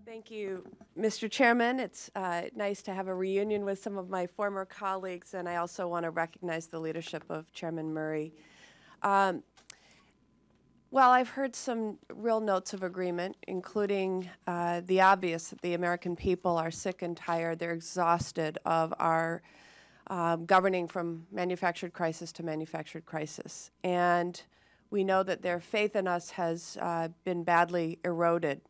Thank you, Mr. Chairman. It's nice to have a reunion with some of my former colleagues, and I also want to recognize the leadership of Chairman Murray. Well, I've heard some real notes of agreement, including the obvious that the American people are sick and tired. They're exhausted of our governing from manufactured crisis to manufactured crisis. And we know that their faith in us has been badly eroded.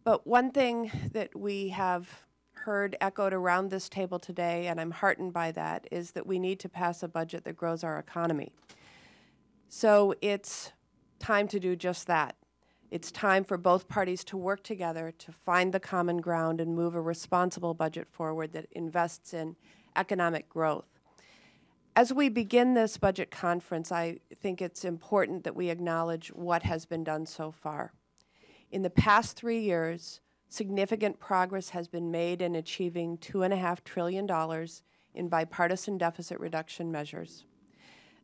But one thing that we have heard echoed around this table today, and I'm heartened by that, is that we need to pass a budget that grows our economy. So it's time to do just that. It's time for both parties to work together to find the common ground and move a responsible budget forward that invests in economic growth. As we begin this budget conference, I think it's important that we acknowledge what has been done so far. In the past 3 years, significant progress has been made in achieving $2.5 trillion in bipartisan deficit reduction measures.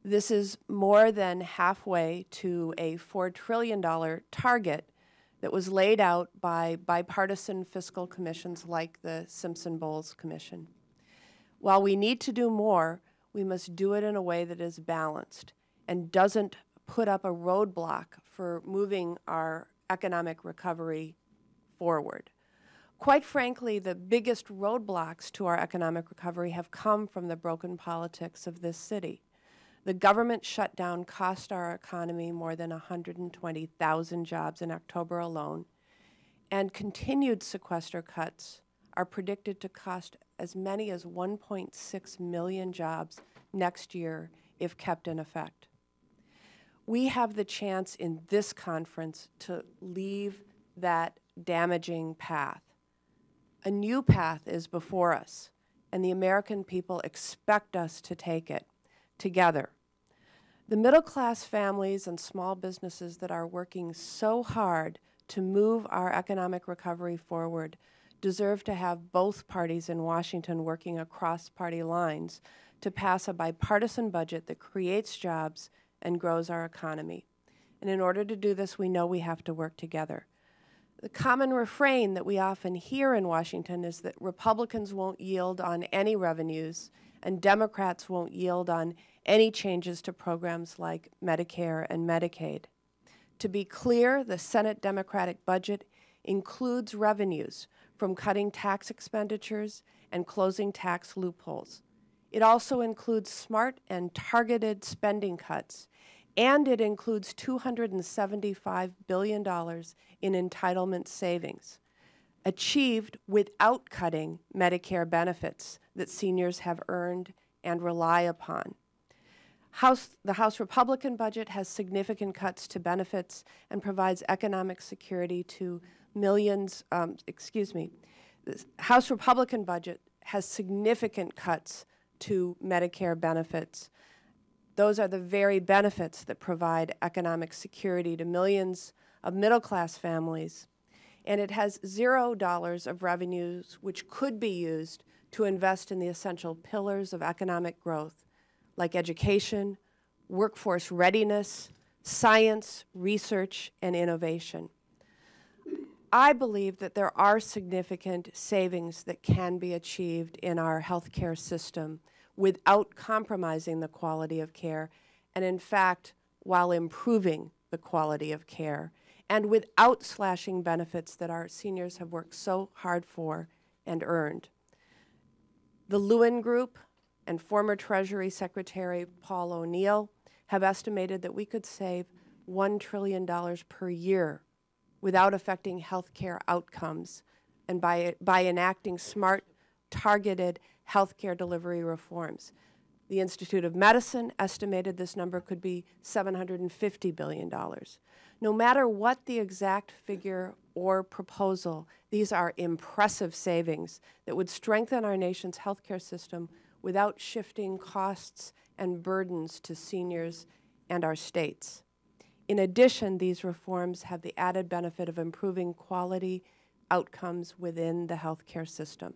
This is more than halfway to a $4 trillion target that was laid out by bipartisan fiscal commissions like the Simpson-Bowles Commission. While we need to do more, we must do it in a way that is balanced and doesn't put up a roadblock for moving our economic recovery forward. Quite frankly, the biggest roadblocks to our economic recovery have come from the broken politics of this city. The government shutdown cost our economy more than 120,000 jobs in October alone, and continued sequester cuts are predicted to cost as many as 1.6 million jobs next year if kept in effect. We have the chance in this conference to leave that damaging path. A new path is before us, and the American people expect us to take it together. The middle-class families and small businesses that are working so hard to move our economic recovery forward deserve to have both parties in Washington working across party lines to pass a bipartisan budget that creates jobs and grows our economy. And in order to do this, we know we have to work together. The common refrain that we often hear in Washington is that Republicans won't yield on any revenues and Democrats won't yield on any changes to programs like Medicare and Medicaid. To be clear, the Senate Democratic budget includes revenues from cutting tax expenditures and closing tax loopholes. It also includes smart and targeted spending cuts, and it includes $275 billion in entitlement savings, achieved without cutting Medicare benefits that seniors have earned and rely upon. The House Republican budget has significant cuts to benefits and provides economic security to millions, the House Republican budget has significant cuts to Medicare benefits. Those are the very benefits that provide economic security to millions of middle-class families. And it has $0 of revenues which could be used to invest in the essential pillars of economic growth, like education, workforce readiness, science, research, and innovation. I believe that there are significant savings that can be achieved in our healthcare system without compromising the quality of care, and in fact, while improving the quality of care, and without slashing benefits that our seniors have worked so hard for and earned. The Lewin Group and former Treasury Secretary Paul O'Neill have estimated that we could save $1 trillion per year without affecting health care outcomes and by enacting smart, targeted health care delivery reforms. The Institute of Medicine estimated this number could be $750 billion. No matter what the exact figure or proposal, these are impressive savings that would strengthen our nation's health care system without shifting costs and burdens to seniors and our states. In addition, these reforms have the added benefit of improving quality outcomes within the health care system.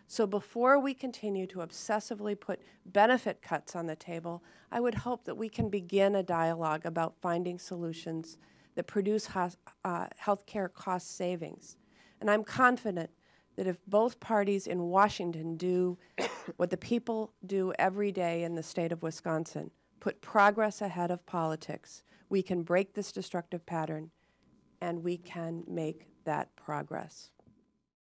So before we continue to obsessively put benefit cuts on the table, I would hope that we can begin a dialogue about finding solutions that produce health care cost savings. And I'm confident that if both parties in Washington do what the people do every day in the state of Wisconsin, put progress ahead of politics, we can break this destructive pattern and we can make that progress.